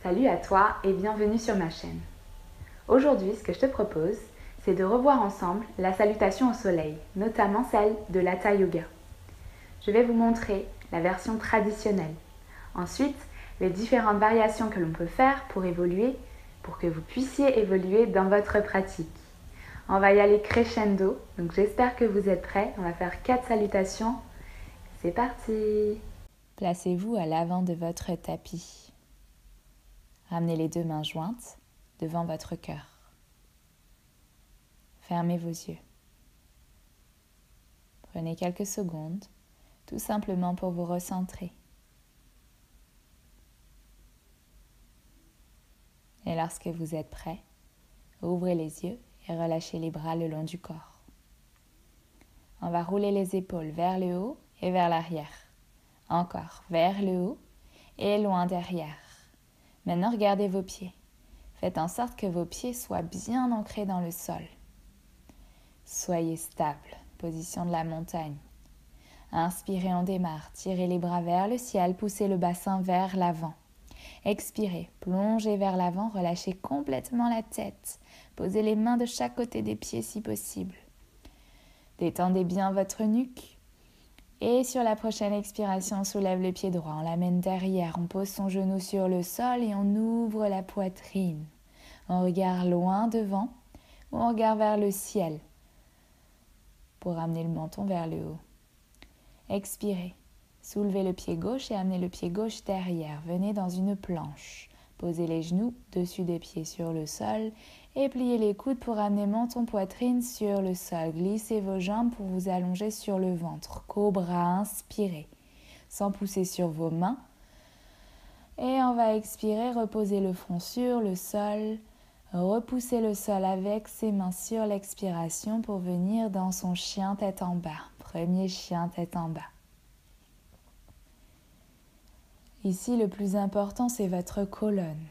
Salut à toi et bienvenue sur ma chaîne. Aujourd'hui, ce que je te propose, c'est de revoir ensemble la salutation au soleil, notamment celle de l'Hatha Yoga. Je vais vous montrer la version traditionnelle. Ensuite, les différentes variations que l'on peut faire pour évoluer, pour que vous puissiez évoluer dans votre pratique. On va y aller crescendo, donc j'espère que vous êtes prêts. On va faire 4 salutations. C'est parti! Placez-vous à l'avant de votre tapis. Ramenez les deux mains jointes devant votre cœur. Fermez vos yeux. Prenez quelques secondes, tout simplement pour vous recentrer. Et lorsque vous êtes prêt, ouvrez les yeux et relâchez les bras le long du corps. On va rouler les épaules vers le haut et vers l'arrière. Encore vers le haut et loin derrière. Maintenant, regardez vos pieds. Faites en sorte que vos pieds soient bien ancrés dans le sol. Soyez stable, position de la montagne. Inspirez, on démarre. Tirez les bras vers le ciel, poussez le bassin vers l'avant. Expirez, plongez vers l'avant, relâchez complètement la tête. Posez les mains de chaque côté des pieds si possible. Détendez bien votre nuque. Et sur la prochaine expiration, on soulève le pied droit, on l'amène derrière, on pose son genou sur le sol et on ouvre la poitrine. On regarde loin devant ou on regarde vers le ciel pour amener le menton vers le haut. Expirez. Soulevez le pied gauche et amenez le pied gauche derrière. Venez dans une planche. Posez les genoux dessus des pieds sur le sol et pliez les coudes pour amener menton poitrine sur le sol. Glissez vos jambes pour vous allonger sur le ventre. Cobra, inspirez sans pousser sur vos mains. Et on va expirer, reposer le front sur le sol. Repoussez le sol avec ses mains sur l'expiration pour venir dans son chien tête en bas. Premier chien tête en bas. Ici, le plus important, c'est votre colonne.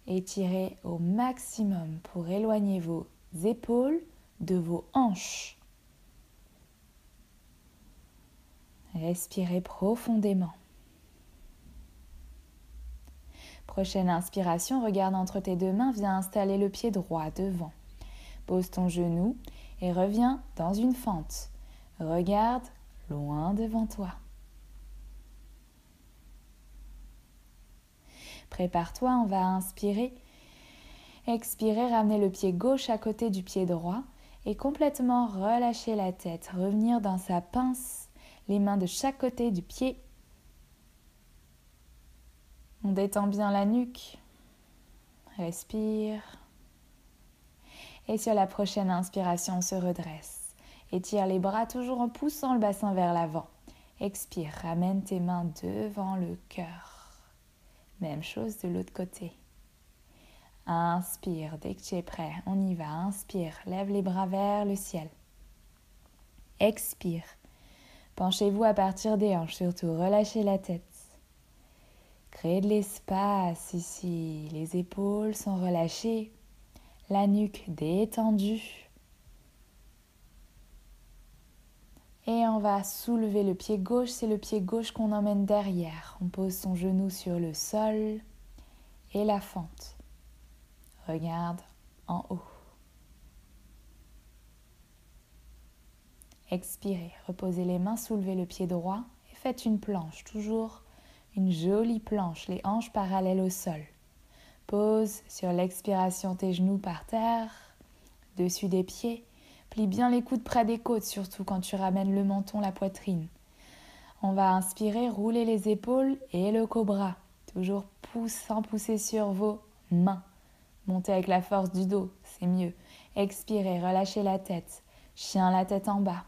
Étirez au maximum pour éloigner vos épaules de vos hanches. Respirez profondément. Prochaine inspiration, regarde entre tes deux mains, viens installer le pied droit devant. Pose ton genou et reviens dans une fente. Regarde loin devant toi. Prépare-toi, on va inspirer. Expirer, ramener le pied gauche à côté du pied droit et complètement relâcher la tête. Revenir dans sa pince, les mains de chaque côté du pied. On détend bien la nuque. Respire. Et sur la prochaine inspiration, on se redresse. Étire les bras toujours en poussant le bassin vers l'avant. Expire, ramène tes mains devant le cœur. Même chose de l'autre côté. Inspire, dès que tu es prêt, on y va. Inspire, lève les bras vers le ciel. Expire, penchez-vous à partir des hanches, surtout relâchez la tête. Créez de l'espace ici, les épaules sont relâchées, la nuque détendue. Et on va soulever le pied gauche, c'est le pied gauche qu'on emmène derrière. On pose son genou sur le sol et la fente. Regarde en haut. Expirez, reposez les mains, soulevez le pied droit et faites une planche, toujours une jolie planche, les hanches parallèles au sol. Pose sur l'expiration tes genoux par terre, dessus des pieds. Plie bien les coudes près des côtes, surtout quand tu ramènes le menton, la poitrine. On va inspirer, rouler les épaules et le cobra. Toujours sans pousser sur vos mains. Montez avec la force du dos, c'est mieux. Expirez, relâchez la tête. Chien la tête en bas.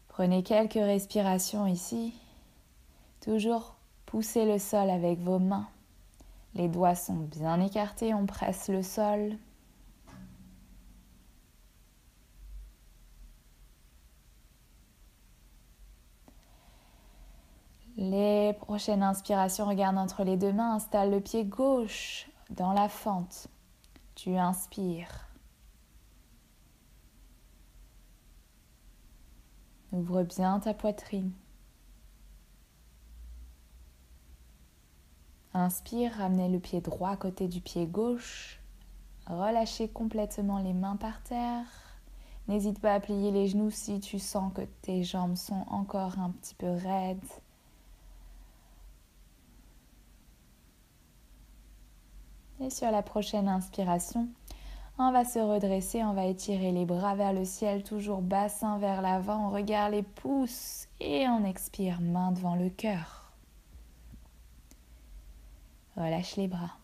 Prenez quelques respirations ici. Toujours poussez le sol avec vos mains. Les doigts sont bien écartés, on presse le sol. Les prochaines inspirations, regarde entre les deux mains, installe le pied gauche dans la fente. Tu inspires. Ouvre bien ta poitrine. Inspire, ramenez le pied droit à côté du pied gauche. Relâchez complètement les mains par terre. N'hésite pas à plier les genoux si tu sens que tes jambes sont encore un petit peu raides. Et sur la prochaine inspiration, on va se redresser, on va étirer les bras vers le ciel, toujours bassin vers l'avant, on regarde les pouces et on expire, main devant le cœur. Relâche les bras.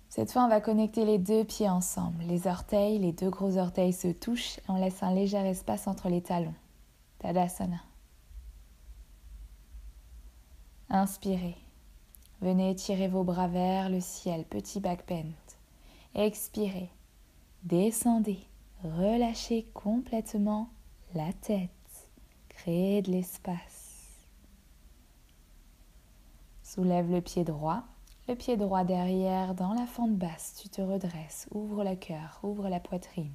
Cette fois, on va connecter les deux pieds ensemble. Les orteils, les deux gros orteils se touchent et on laisse un léger espace entre les talons. Tadasana. Inspirez. Venez étirer vos bras vers le ciel, petit back bend. Expirez. Descendez. Relâchez complètement la tête. Créez de l'espace. Soulève le pied droit derrière dans la fente basse. Tu te redresses, ouvre le cœur, ouvre la poitrine.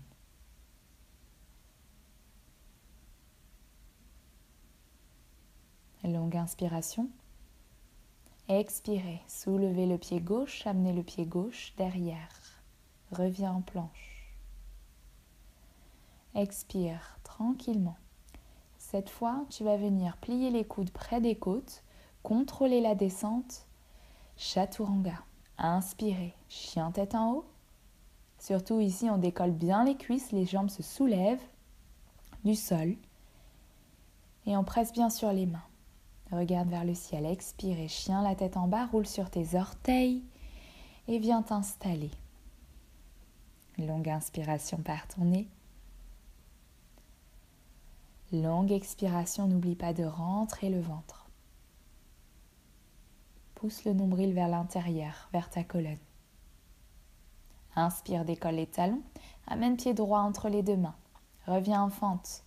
Longue inspiration. Expirez, soulevez le pied gauche, amenez le pied gauche derrière. Reviens en planche. Expire tranquillement. Cette fois, tu vas venir plier les coudes près des côtes, contrôler la descente. Chaturanga. Inspirez, chien tête en haut. Surtout ici, on décolle bien les cuisses, les jambes se soulèvent du sol. Et on presse bien sur les mains. Regarde vers le ciel, expire, chien, la tête en bas, roule sur tes orteils et viens t'installer. Longue inspiration par ton nez. Longue expiration, n'oublie pas de rentrer le ventre. Pousse le nombril vers l'intérieur, vers ta colonne. Inspire, décolle les talons, amène pied droit entre les deux mains. Reviens en fente.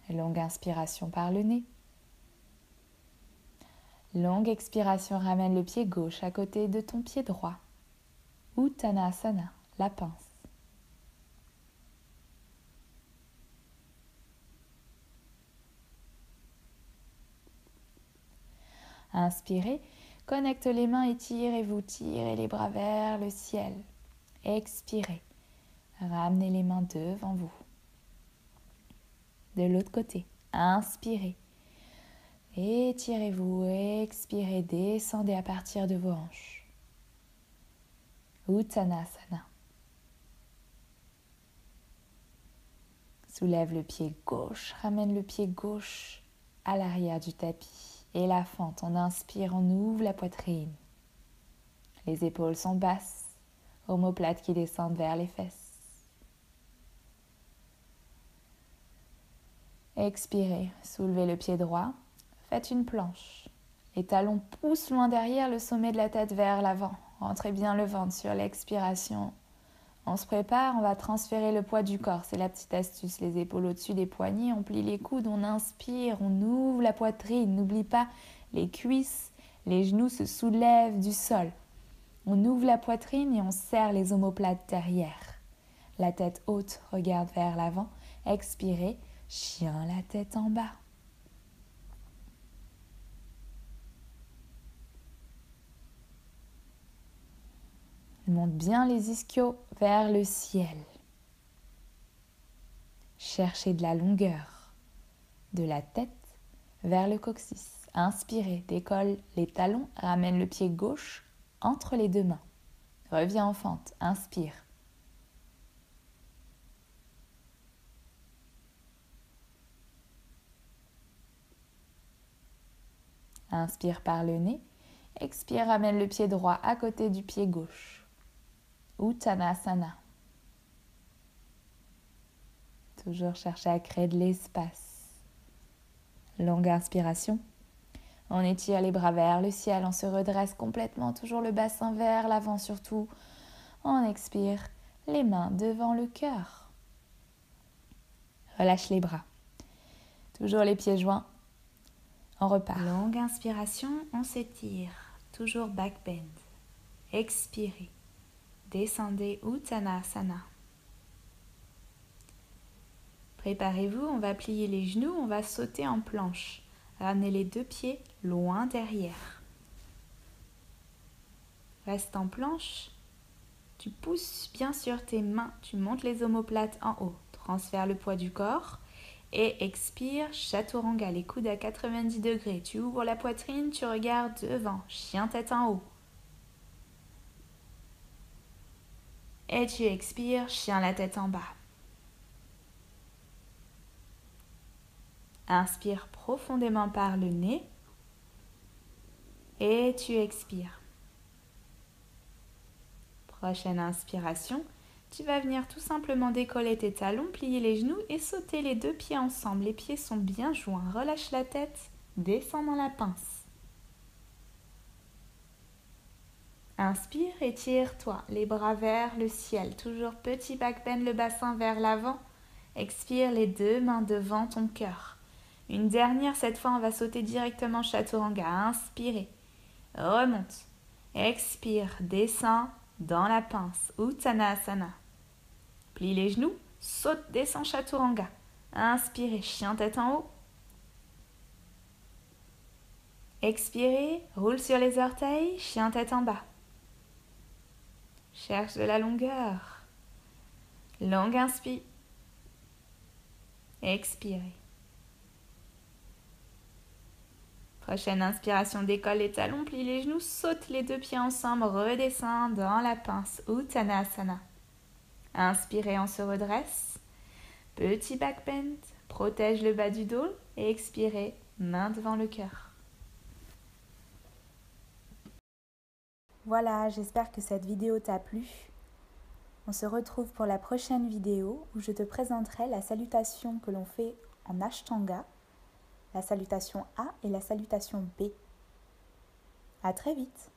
Longue inspiration par le nez. Longue expiration, ramène le pied gauche à côté de ton pied droit. Uttanasana, la pince. Inspirez, connecte les mains, étirez-vous, tirez les bras vers le ciel. Expirez, ramenez les mains devant vous. De l'autre côté, inspirez. Étirez-vous, expirez, descendez à partir de vos hanches. Uttanasana. Soulève le pied gauche, ramène le pied gauche à l'arrière du tapis. Et la fente, on inspire, on ouvre la poitrine. Les épaules sont basses, omoplates qui descendent vers les fesses. Expirez, soulevez le pied droit, faites une planche. Les talons poussent loin derrière, le sommet de la tête vers l'avant. Rentrez bien le ventre sur l'expiration. On se prépare, on va transférer le poids du corps. C'est la petite astuce, les épaules au-dessus des poignets, on plie les coudes, on inspire, on ouvre la poitrine. N'oublie pas les cuisses, les genoux se soulèvent du sol. On ouvre la poitrine et on serre les omoplates derrière. La tête haute, regarde vers l'avant. Expirez. Chien, la tête en bas. Monte bien les ischios vers le ciel. Cherchez de la longueur de la tête vers le coccyx. Inspirez, décolle les talons, ramène le pied gauche entre les deux mains. Reviens en fente, inspire. Inspire par le nez. Expire, ramène le pied droit à côté du pied gauche. Uttanasana. Toujours chercher à créer de l'espace. Longue inspiration. On étire les bras vers le ciel, on se redresse complètement, toujours le bassin vers l'avant surtout. On expire, les mains devant le cœur. Relâche les bras. Toujours les pieds joints. On repart. Longue inspiration, on s'étire. Toujours back bend. Expirez. Descendez Uttanasana. Préparez-vous, on va plier les genoux, on va sauter en planche. Ramenez les 2 pieds loin derrière. Reste en planche. Tu pousses bien sur tes mains, tu montes les omoplates en haut. Transfère le poids du corps et expire, chaturanga, les coudes à 90 degrés. Tu ouvres la poitrine, tu regardes devant, chien tête en haut. Et tu expires, chien la tête en bas. Inspire profondément par le nez et tu expires. Prochaine inspiration, tu vas venir tout simplement décoller tes talons, plier les genoux et sauter les 2 pieds ensemble. Les pieds sont bien joints. Relâche la tête, descends dans la pince. Inspire, étire-toi, les bras vers le ciel. Toujours petit back bend, le bassin vers l'avant. Expire, les 2 mains devant ton cœur. Une dernière, cette fois on va sauter directement chaturanga. Inspirez, remonte. Expire, descends dans la pince. Uttanasana. Plie les genoux, saute, descends chaturanga. Inspirez, chien tête en haut. Expirez, roule sur les orteils, chien tête en bas. Cherche de la longueur. Longue inspire. Expirez. Prochaine inspiration, décolle les talons, plie les genoux, saute les 2 pieds ensemble, redescends dans la pince, Uttanasana. Inspirez, on se redresse. Petit back bend, protège le bas du dos et expirez, main devant le cœur. Voilà, j'espère que cette vidéo t'a plu. On se retrouve pour la prochaine vidéo où je te présenterai la salutation que l'on fait en Ashtanga, la salutation A et la salutation B. À très vite.